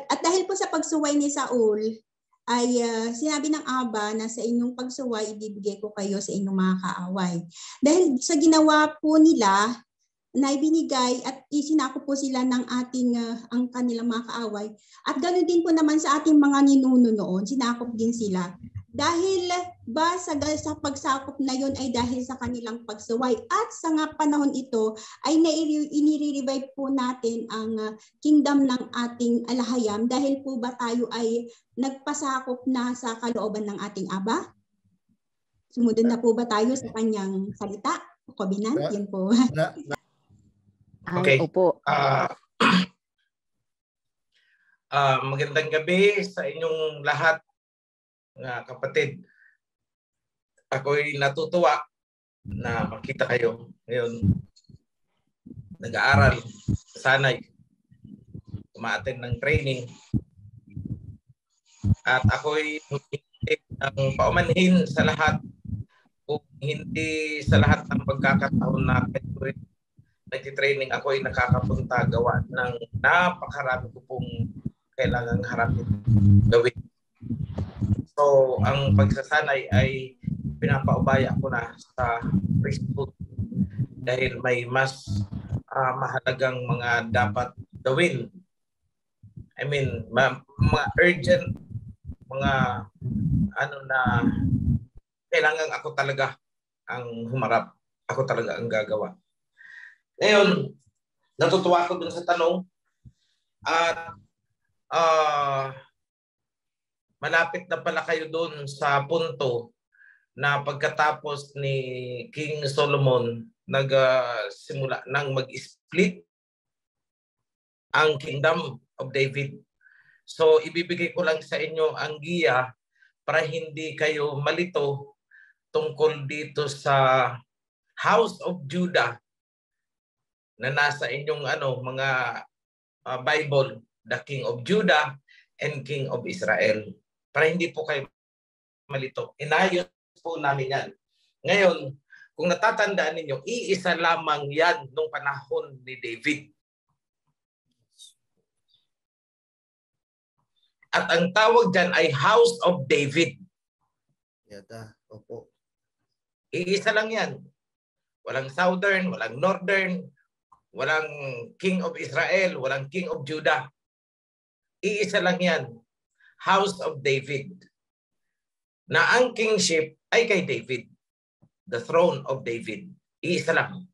At dahil po sa pagsuway ni Saul, ay sinabi ng Aba na sa inyong pagsuway, ibibigay ko kayo sa inyong mga kaaway. Dahil sa ginawa po nila, na ibinigay at isinako po sila ng ating ang kanilang mga kaaway. At ganoon din po naman sa ating mga ninuno noon, sinakop din sila. Dahil ba sa pagsakop na yon ay dahil sa kanilang pagsuway at sa nga panahon ito ay inire-revive po natin ang kingdom ng ating Alahayam dahil po ba tayo ay nagpasakop na sa kalooban ng ating Aba? Sumunod na po ba tayo sa kanyang salita? Covenant, yun po. Okay. Opo. Magandang gabi sa inyong lahat, mga kapatid. Ako'y natutuwa na makita kayo ngayon. Nag-aaral, sana'y umaattend ng training. At ako'y ng paumanhin sa lahat kung hindi sa lahat ng pagkakataon na nag-training ako ay nakakapunta gawa ng napakarami ko pong kailangang harapin gawin. So, ang pagsasanay ay pinapaubaya ko na sa priesthood dahil may mas mahalagang mga dapat gawin. I mean, mga urgent, mga ano na kailangan ako talaga ang humarap. Ako talaga ang gagawa. Ngayon, natutuwa ako dun sa tanong at malapit na pala kayo dun sa punto na pagkatapos ni King Solomon nagsimula nang mag-split ang Kingdom of David. So, ibibigay ko lang sa inyo ang giya para hindi kayo malito tungkol dito sa House of Judah na nasa inyong mga Bible, the King of Judah and King of Israel. Para hindi po kayo malito. Inayos po namin yan. Ngayon, kung natatandaan ninyo, iisa lamang yan nung panahon ni David. At ang tawag dyan ay House of David. Yata, opo. Iisa lang yan. Walang Southern, walang Northern, walang King of Israel, walang King of Judah. Iisa lang yan. House of David. Na ang kingship ay kay David. The throne of David. Iisa lang.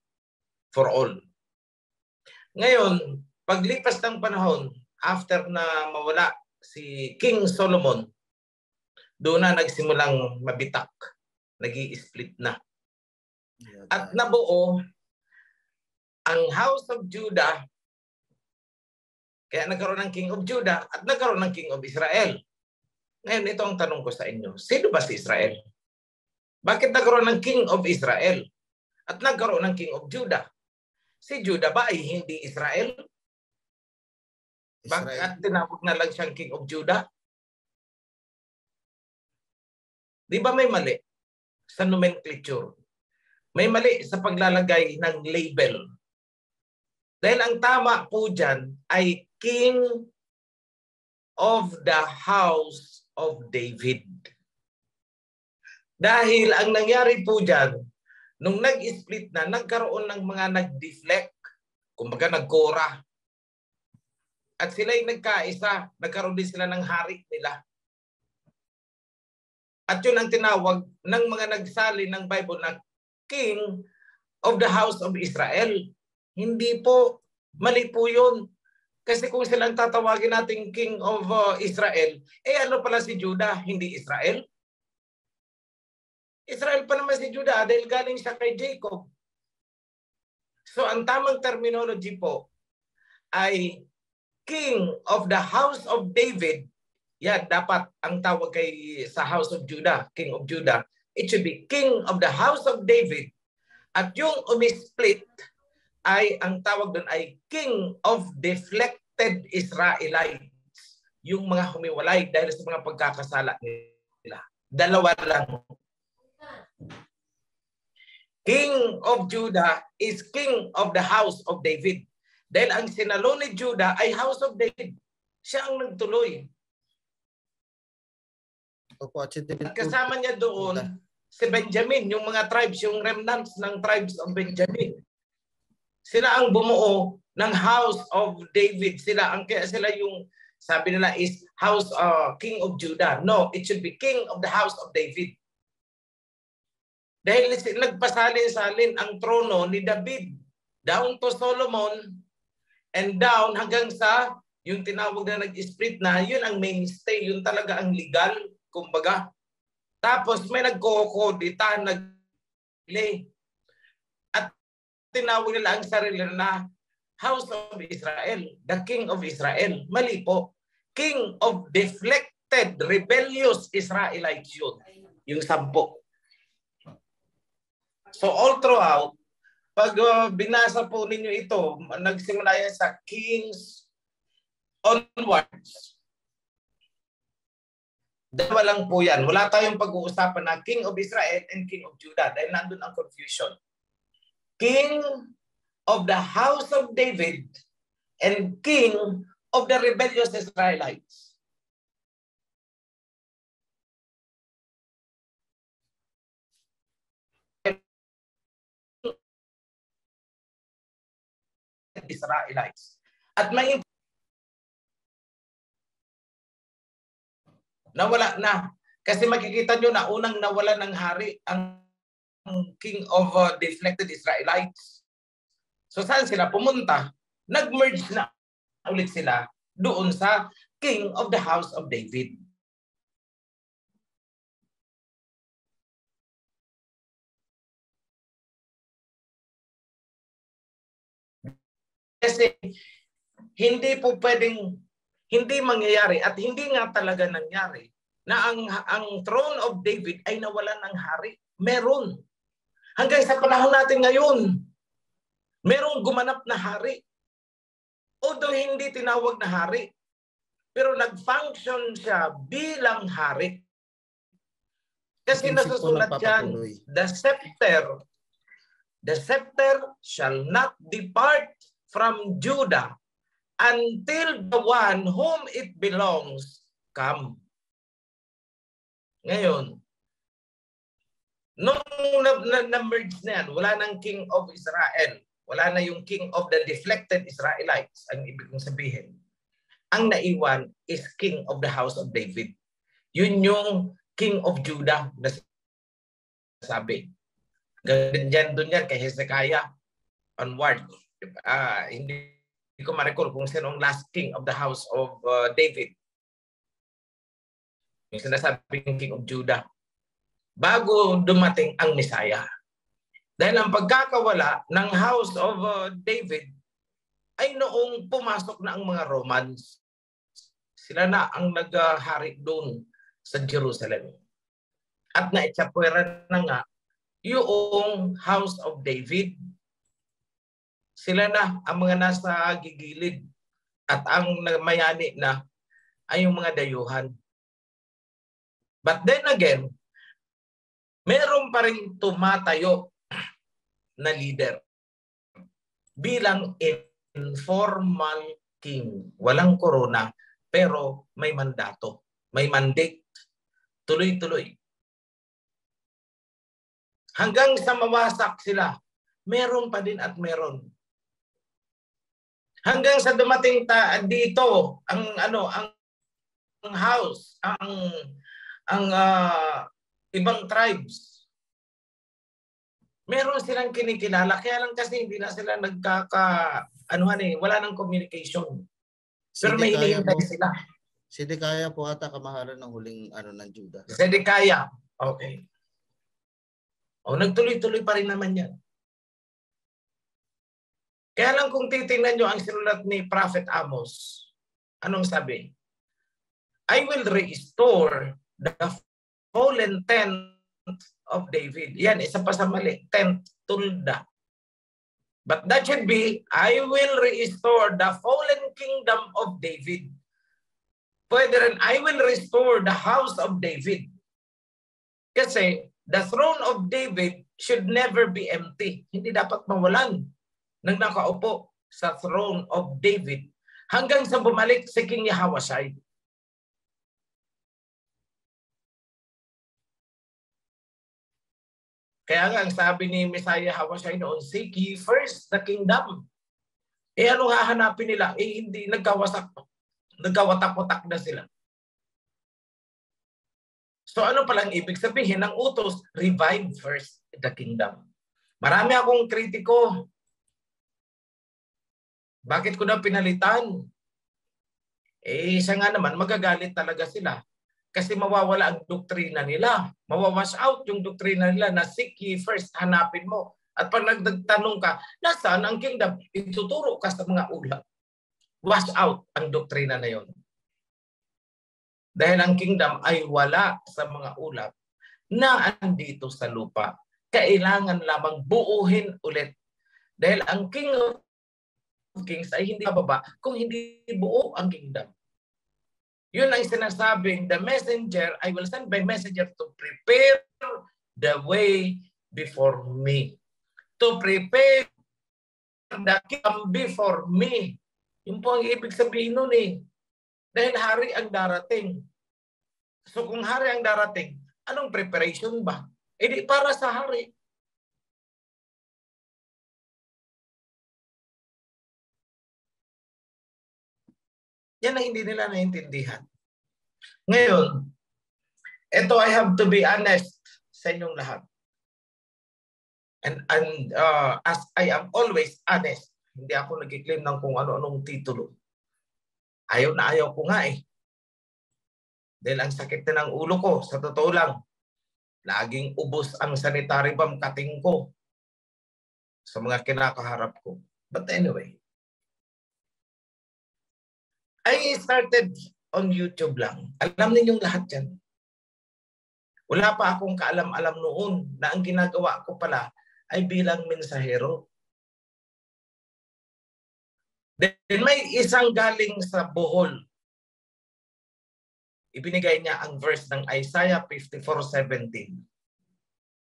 For all. Ngayon, paglipas ng panahon, after na mawala si King Solomon, doon na nagsimulang mabitak. Nag-i-split na. At nabuo ang House of Judah, kaya nagkaroon ng King of Judah at nagkaroon ng King of Israel. Ngayon, ito ang tanong ko sa inyo. Sino ba si Israel? Bakit nagkaroon ng King of Israel at nagkaroon ng King of Judah? Si Judah ba ay hindi Israel? Bakit tinawag na lang siyang King of Judah? Di ba may mali sa nomenclature? May mali sa paglalagay ng label. Dahil ang tama po dyan ay King of the House of David. Dahil ang nangyari po dyan, nung nag-split na, nagkaroon ng mga nag-deflect, kumbaga nagkora. At sila'y nagkaisa, nagkaroon din sila ng hari nila. At yun ang tinawag ng mga nagsali ng Bible na King of the House of Israel. Hindi po, mali po yun. Kasi kung silang tatawagin natin King of Israel, ano pala si Judah, hindi Israel? Israel pa naman si Judah dahil galing siya kay Jacob. So ang tamang terminology po ay King of the House of David. Yan, dapat ang tawag kay sa House of Judah, King of Judah. It should be King of the House of David. At yung umisplit ay ang tawag doon ay King of Deflected Israelites. Yung mga humiwalay dahil sa mga pagkakasala nila. Dalawa lang. King of Judah is King of the House of David. Dahil ang sinalo ni Judah ay House of David. Siya ang nagtuloy. Opo, at si David At kasama niya doon si Benjamin, yung mga tribes, yung remnants ng tribes of Benjamin. Sila ang bumuo ng House of David. Kaya sila yung sabi nila is King of Judah. No, it should be King of the House of David. Dahil nagpasalin-salin ang trono ni David down to Solomon and down hanggang sa yung tinawag na nag-split na, yun ang mainstay, yun talaga ang legal, kumbaga. Tapos may nagkokodita, at tinawag nila ang sarili na House of Israel, the King of Israel. Mali po. King of deflected, rebellious Israelites yun. Yung 10. So all throughout, pag binasa po ninyo ito, nagsimula yan sa Kings onwards. Dalawa lang po yan. Wala tayong pag-uusapan na King of Israel and King of Judah dahil nandun ang confusion. King of the House of David and King of the rebellious Israelites. Israelites. At may nawala na. Kasi makikita nyo na unang nawala ng hari ang King of deflected Israelites. So saan sila pumunta? Nag-merge na ulit sila doon sa King of the House of David. Kasi hindi po pwedeng hindi mangyayari at hindi nga talaga nangyari na ang throne of David ay nawalan ng hari. Meron. Hanggang sa panahon natin ngayon, merong gumanap na hari. Although hindi tinawag na hari, pero nag-function siya bilang hari. Kasi nasusulat yan, the scepter shall not depart from Judah until the one whom it belongs come. Ngayon, nung na-merge na yan, wala nang King of Israel. Wala na yung King of the deflected Israelites, ang ibig kong sabihin. Ang naiwan is King of the House of David. Yun yung King of Judah na sabi. Ganyan doon yan kay Hezekiah onward. Hindi ko ma-recall kung sino ang last king of the house of David. Yung sinasabing King of Judah. Bago dumating ang Messiah. Dahil ang pagkakawala ng house of David ay noong pumasok na ang mga Romans. Sila na ang naghari doon sa Jerusalem. At naitsapwera na nga yung house of David. Sila na ang mga nasa gigilid at ang mayani na ay yung mga dayuhan. But then again, meron pa rin tumatayo na leader bilang informal king. Walang korona pero may mandato, may mandate. Tuloy-tuloy. Hanggang sa mawasak sila, meron pa din at meron. Hanggang sa dumating dito ang house, ang ibang tribes. Meron silang kinikilala kaya lang kasi hindi na sila wala nang communication. Pero may hinihintay sila. Sedekaya po ata kamahalan ng huling ng Judah. Sedekaya. Okay. Nagtuloy-tuloy pa rin naman yan. Kaya lang kung titingnan nyo ang sinulat ni Prophet Amos, anong sabi? I will restore the fallen tent of David. Yan, isa pa sa mali. Tent, tulda. But that should be, I will restore the fallen kingdom of David. Pwede rin, I will restore the house of David. Kasi the throne of David should never be empty. Hindi dapat mawalan ng nakaupo sa throne of David Hanggang sa bumalik si King Yahawashi. Kaya nga, ang sabi ni Messiah Yahawashi noon, seek ye first the kingdom. Ano hahanapin nila? Hindi, nagkawatak-watak na sila. So ano palang ibig sabihin ng utos? Revive first the kingdom. Marami akong kritiko. Bakit ko na pinalitan? Siya nga naman, magagalit talaga sila. Kasi mawawala ang doktrina nila. Mawawash out yung doktrina nila na seek ye first, hanapin mo. At pag nagtanong ka, nasaan ang kingdom? Ituturo ka sa mga ulap. Wash out ang doktrina na yon. Dahil ang kingdom ay wala sa mga ulap na andito sa lupa. Kailangan lamang buuhin ulit. Dahil ang King of Kings ay hindi bababa kung hindi buo ang kingdom. Yun ang sinasabing, the messenger, I will send my messenger to prepare the way before me. To prepare the kingdom before me. Yun po ang ibig sabihin nun eh. Dahil hari ang darating. So kung hari ang darating, anong preparation ba? Di para sa hari. Yan ang hindi nila naintindihan. Ngayon, ito I have to be honest sa inyong lahat. And as I am always honest, hindi ako nag-claim ng kung ano-anong titulo. Ayaw na ayaw ko nga eh. Dahil ang sakit na ng ulo ko, sa totoo lang, laging ubos ang sanitary bomb cutting ko sa mga kinakaharap ko. But anyway, I started on YouTube lang. Alam ninyong lahat yan. Wala pa akong kaalam-alam noon na ang ginagawa ko pala ay bilang mensahero. Then may isang galing sa Bohol. Ibinigay niya ang verse ng Isaiah 54:17.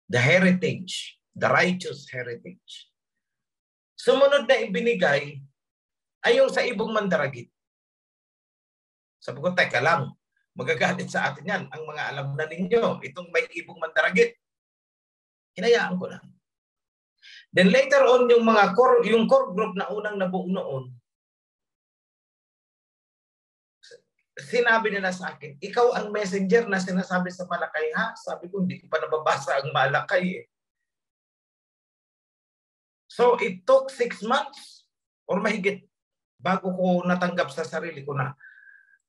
The heritage, the righteous heritage. Sumunod na ibinigay ay yung sa ibong mandaragit. Sabi ko, teka lang, magagalit sa atin yan. Ang mga alam na ninyo, itong may ibong mandaragit. Hinayaan ko lang. Then later on, yung core group na unang nabuo noon, sinabi nila sa akin, ikaw ang messenger na sinasabi sa Malakay, ha? Sabi ko, hindi ko pa nababasa ang Malakay eh. So it took 6 months or mahigit bago ko natanggap sa sarili ko na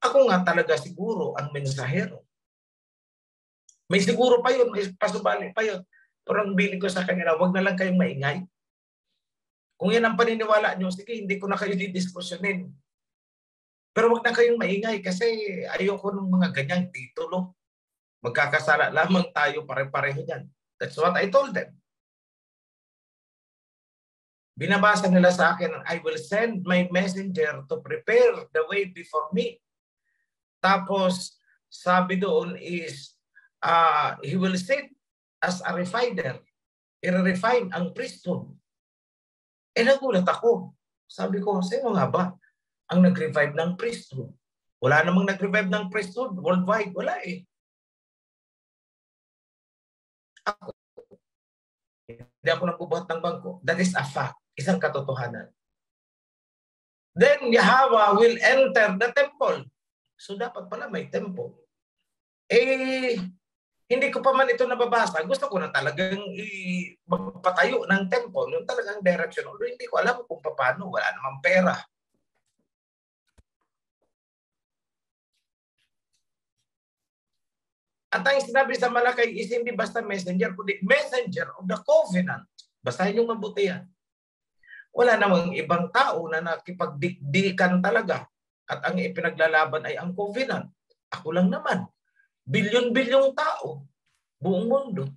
ako nga talaga siguro ang mensahero. May siguro pa yun, may pasubali pa yun. Pero ang biling ko sa kanila, wag na lang kayong maingay. Kung yan ang paniniwala nyo, sige, hindi ko na kayo didiskusyonin. Pero wag na kayong maingay kasi ayoko ng mga ganyang titulo. Magkakasala lamang tayo pare-pareho yan. That's what I told them. Binabasa nila sa akin, I will send my messenger to prepare the way before me. Tapos, sabi doon is, he will sit as a refiner. I-refine ang priesthood. Nagulat ako. Sabi ko, sino nga ba ang nag-revive ng priesthood? Wala namang nag-revive ng priesthood worldwide. Wala eh. Ako. Hindi ako nagbubuhat ng bangko. That is a fact. Isang katotohanan. Then Yahweh will enter the temple. So dapat pala may temple. Hindi ko pa man ito nababasa. Gusto ko na talagang magpatayo ng temple. Yung talagang direction. Although hindi ko alam kung paano. Wala namang pera. At ang sinabi sa Malakay is hindi basta messenger, kundi messenger of the covenant. Basahin yung mabuti yan. Wala namang ibang tao na nakipagdikdikan talaga. At ang ipinaglalaban ay ang covenant. Ako lang naman. Bilyon-bilyong tao. Buong mundo.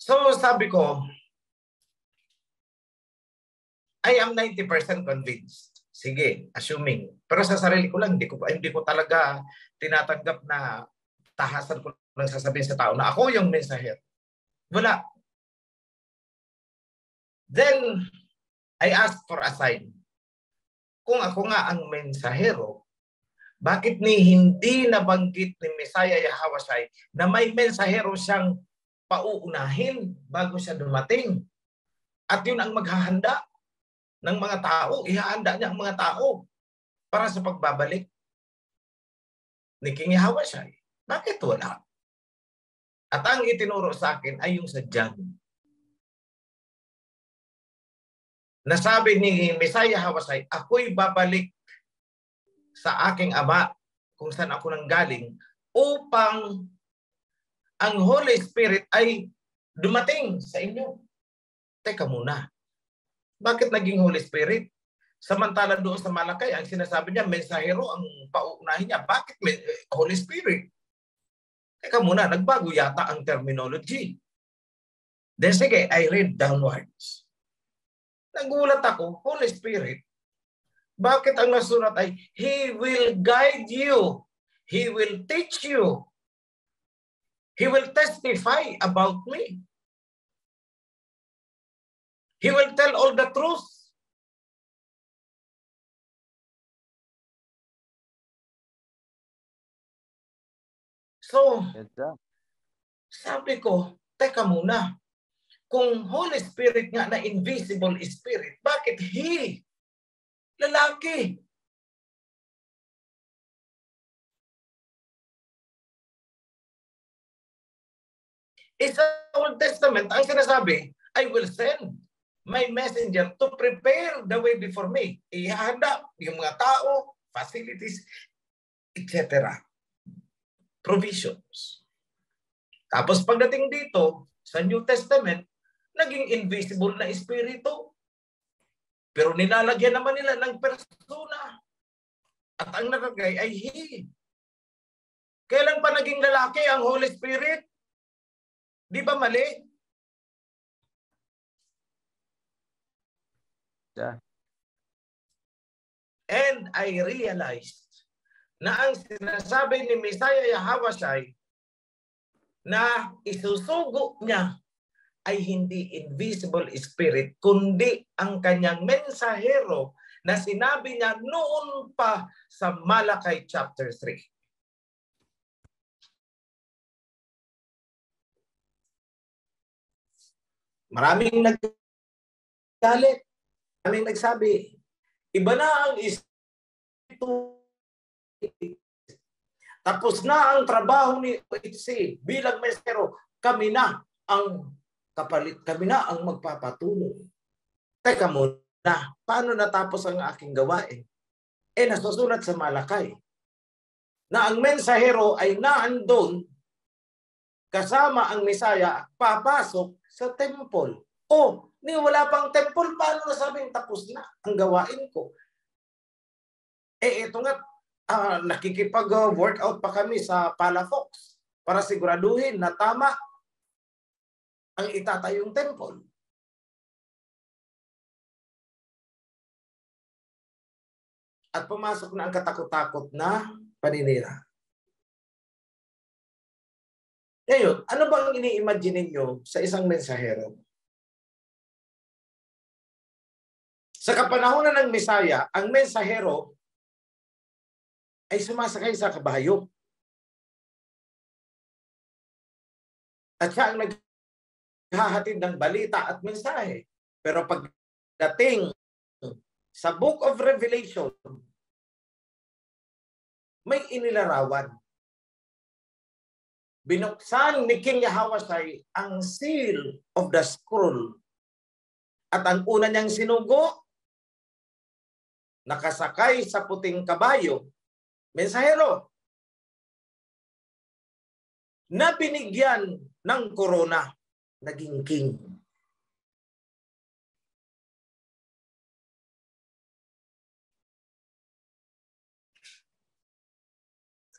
So sabi ko, I am 90% convinced. Sige, assuming. Pero sa sarili ko lang, hindi ko talaga tinatanggap na tahasan ko lang sasabihin sa tao na ako yung mensahero. Wala. Then, I asked for a sign. Kung ako nga ang mensahero, bakit hindi nabanggit ni Messiah Yahweh na may mensahero siyang pauunahin bago siya dumating? At yun ang maghahanda ng mga tao. Ihahanda niya ang mga tao para sa pagbabalik ni King Yahweh. Bakit wala? At ang itinuro sa akin ay yung sa John. Nasabi ni Messiah Yahweh, ako'y babalik sa aking Ama kung saan ako nanggaling upang ang Holy Spirit ay dumating sa inyo. Teka muna. Bakit naging Holy Spirit? Samantala doon sa Malakay, ang sinasabi niya, mensahero ang pauunahin niya. Bakit Holy Spirit? Teka muna, nagbago yata ang terminology. Then sige, I read downwards. Nagulat ako, Holy Spirit. Bakit ang nasulat ay, He will guide you. He will teach you. He will testify about me. He will tell all the truth. So, sabi ko, teka muna. Kung Holy Spirit nga na invisible spirit, bakit He? Lalaki. Sa Old Testament, ang sinasabi, I will send my messenger to prepare the way before me. Ihahanda yung mga tao, facilities, etc. Provisions. Tapos pagdating dito, sa New Testament, naging invisible na espiritu. Pero nilalagyan naman nila ng persona. At ang nalagay ay He. Kailan pa naging lalaki ang Holy Spirit? Di ba mali? Yeah. And I realized na ang sinasabi ni Messiah Yahweh na isusugo niya ay hindi invisible spirit, kundi ang kanyang mensahero na sinabi niya noon pa sa Malakay chapter 3. Maraming naggalit. Maraming nagsabi, iba na ang espiritu. Tapos na ang trabaho ni OHC bilang mensahero. Kami na ang kapalit, kami na ang magpapatuloy. Teka muna, paano natapos ang aking gawain? Nasusulat sa Malakay na ang mensahero ay naandun kasama ang Messiah papasok sa temple. Wala pang temple, paano nasabing tapos na ang gawain ko? Ito nga, nakikipag-workout pa kami sa Palafox para siguraduhin na tama ang itatayong temple. At pumasok na ang katakot-takot na paninira. Ngayon, ano ba ang ini-imagine ninyo sa isang mensahero? Sa kapanahonan ng Messiah, ang mensahero ay sumasakay sa kabayo. At siya ang naghahatid ng balita at mensahe. Pero pagdating sa Book of Revelation, may inilarawan. Binuksan ni King Yahweh ang seal of the scroll. At ang una niyang sinugo, nakasakay sa puting kabayo, mensahero, na binigyan ng korona, naging king.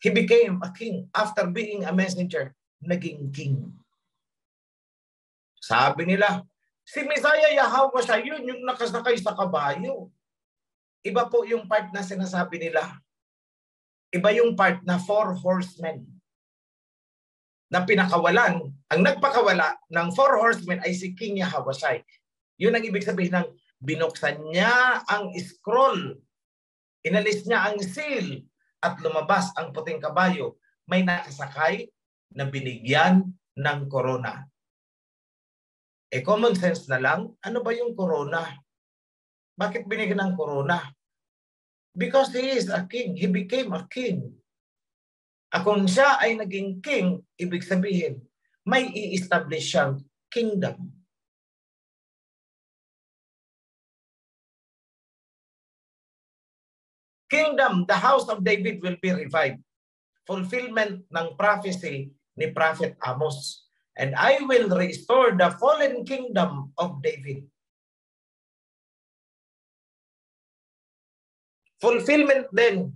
He became a king. After being a messenger, naging king. Sabi nila, si Messiah Yahweh siya, yun yung nakasakay sa kabayo. Iba po yung part na sinasabi nila. Iba yung part na 4 horsemen na pinakawalan. Ang nagpakawala ng 4 horsemen ay si King Yahweh. Yun ang ibig sabihin ng Binuksan niya ang scroll. Inalis niya ang seal at lumabas ang puting kabayo. May nakasakay na binigyan ng corona. Common sense na lang, ano ba yung corona? Bakit binigyan ng corona? Because he is a king. He became a king. Kung siya ay naging king, ibig sabihin, may i-establish siyang kingdom. Kingdom, the house of David will be revived. Fulfillment ng prophecy ni Prophet Amos. And I will restore the fallen kingdom of David. Fulfillment din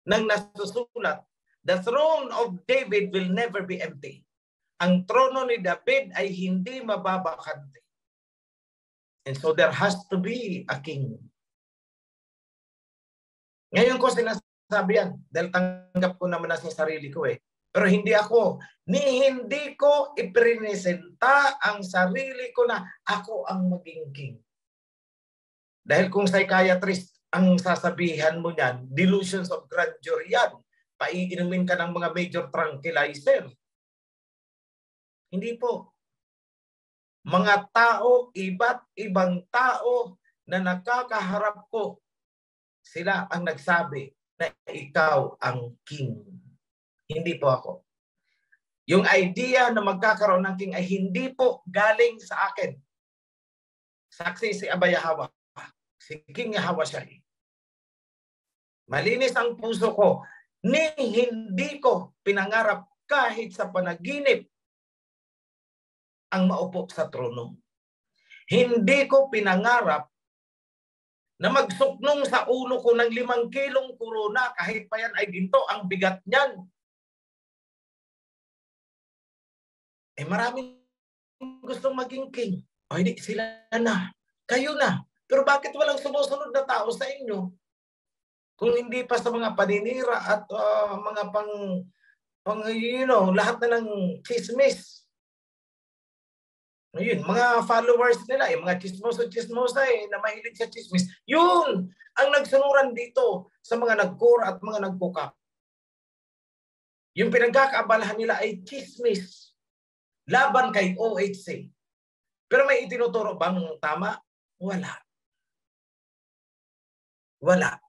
ng nasusulat, the throne of David will never be empty. Ang trono ni David ay hindi mababakante. And so there has to be a king. Ngayon ko sinasabi yan, dahil tanggap ko naman na sa sarili ko eh. Pero hindi ko ipresenta ang sarili ko na ako ang maging king. Dahil kung psychiatrist ang sasabihan mo niyan, delusions of grandeur yan. Paiinumin ka ng mga major tranquilizer. Hindi po. Mga tao, iba't ibang tao na nakakaharap ko, sila ang nagsabi na ikaw ang king. Hindi po ako. Yung idea na magkakaroon ng king ay hindi po galing sa akin. Saksi si Abba Yahweh. Si King Yahweh siya. Malinis ang puso ko. Ni hindi ko pinangarap kahit sa panaginip ang maupo sa trono. Hindi ko pinangarap na magsuknong sa ulo ko ng 5 kilong corona kahit pa yan ay ginto ang bigat niyan. Maraming gustong maging king. O hindi, sila na. Kayo na. Pero bakit walang sumusunod na tao sa inyo? Kung hindi pa sa mga paninira at mga lahat na ng chismis. Yun, mga followers nila, mga chismosa na mahilig sa chismis. Yun ang nagsunuran dito sa mga nagkura at mga nagbuka. Yung pinagkakaabalahan nila ay chismis laban kay OHC. Pero may itinuturo bang tama? Wala. Wala.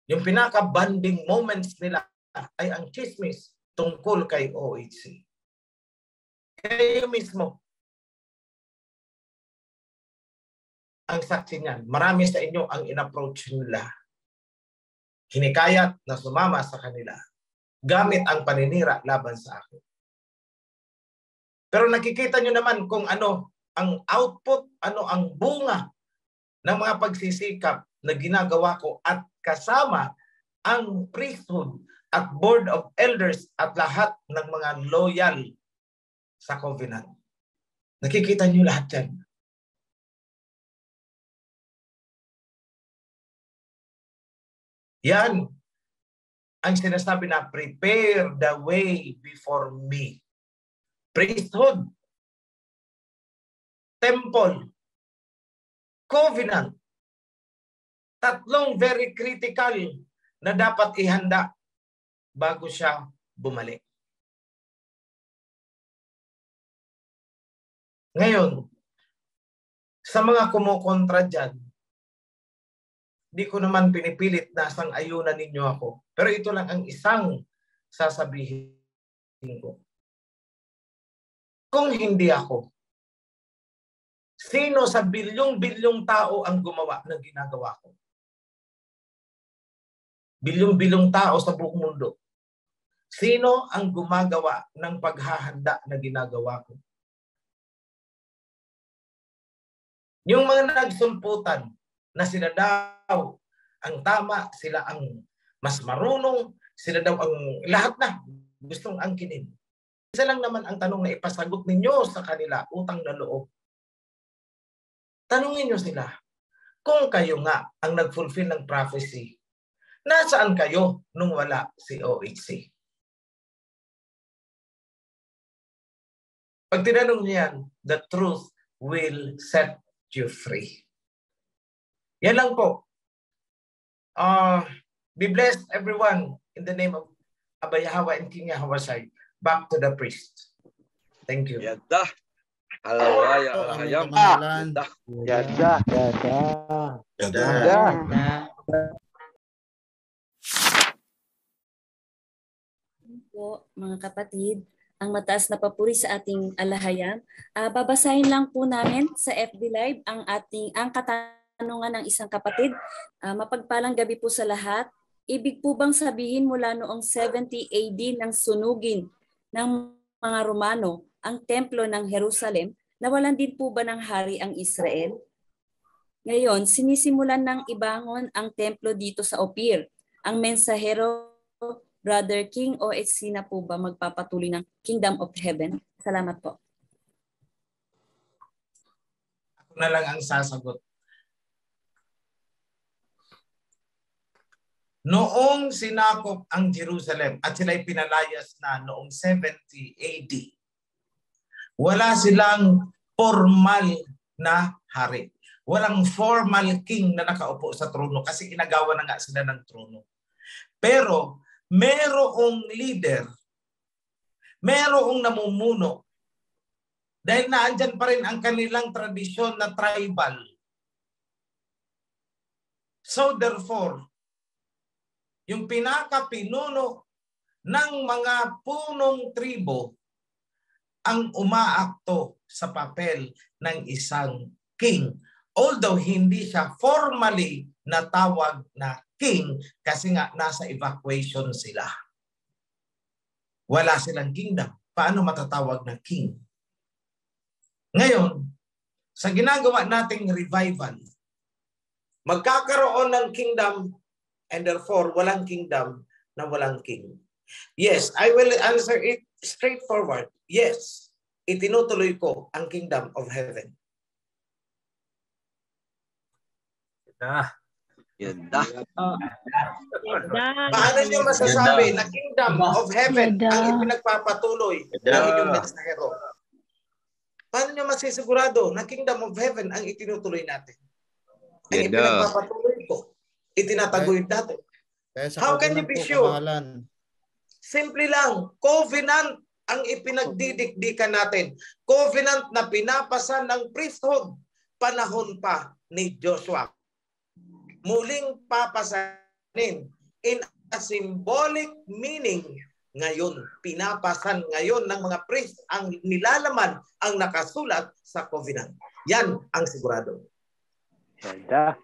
Yung pinaka-bonding moments nila ay ang chismis tungkol kay OHC. Kayo mismo ang saksi niyan. Marami sa inyo ang in-approach nila. Hinikayat na sumama sa kanila gamit ang paninira laban sa akin. Pero nakikita nyo naman kung ano ang output, ano ang bunga ng mga pagsisikap na ginagawa ko at kasama ang priesthood at board of elders at lahat ng mga loyal sa covenant. Nakikita nyo lahat yan. Yan ang sinasabi na prepare the way before me. Priesthood, temple, covenant. Tatlong very critical na dapat ihanda bago siya bumalik. Ngayon, sa mga kumukontra dyan, di ko naman pinipilit na sang-ayunan ninyo ako. Pero ito lang ang isang sasabihin ko. Kung hindi ako, sino sa bilyong-bilyong tao ang gumawa ng ginagawa ko? Bilyong-bilyong tao sa buong mundo. Sino ang gumagawa ng paghahanda na ginagawa ko? Yung mga nagsumputan na sila daw ang tama, sila ang mas marunong, sila daw ang lahat na gustong angkinin. Isa lang naman ang tanong na ipasagot ninyo sa kanila, utang na loob. Tanungin nyo sila, kung kayo nga ang nag-fulfill ng prophecy, nasaan kayo nung wala si OHC? Pag tinanong niyan, the truth will set you free. Yan lang po. Be blessed everyone in the name of Abba Yahweh and King Yahweh Shai. Back to the priest. Thank you. Yada. Alawaya, alahayam. Yada. Yada. Yada. Po, mga kapatid, ang mataas na papuri sa ating alahayam. Babasahin lang po namin sa FB Live ang katanungan ng isang kapatid. Mapagpalang gabi po sa lahat. Ibig po bang sabihin mula noong 70 AD nang sunugin ng mga Romano ang templo ng Jerusalem, nawalan din po ba ng hari ang Israel? Ngayon, sinisimulan ng ibangon ang templo dito sa Opir. Ang mensahero, Brother King OHC na po ba magpapatuloy ng Kingdom of Heaven? Salamat po. Ako na lang ang sasagot. Noong sinakop ang Jerusalem at sila'y pinalayas na noong 70 AD, wala silang formal na hari. Walang formal king na nakaupo sa trono kasi inagawa na nga sila ng trono. Pero merong leader, merong namumuno dahil naandyan pa rin ang kanilang tradisyon na tribal. So therefore, yung pinakapinuno ng mga punong tribo ang umaakto sa papel ng isang king. Although hindi siya formally natawag na king kasi nga nasa evacuation sila. Wala silang kingdom. Paano matatawag na king? Ngayon, sa ginagawa nating revival, magkakaroon ng kingdom and therefore walang kingdom na walang king. Yes, I will answer it straightforward. Yes, itinutuloy ko ang kingdom of heaven. Yada. Paano nyo masasabi na kingdom of heaven ang ipinagpapatuloy ng inyong mensahero? Paano nyo masisigurado na kingdom of heaven ang itinutuloy natin? Ang ipinagpapatuloy ko, itinataguyod natin. How can you be sure? Simple lang, covenant ang ipinagdidikdikan natin. Covenant na pinapasan ng priesthood panahon pa ni Joshua. Muling papasanin in a symbolic meaning ngayon. Pinapasan ngayon ng mga priest ang nilalaman ang nakasulat sa covenant. Yan ang sigurado. Yada.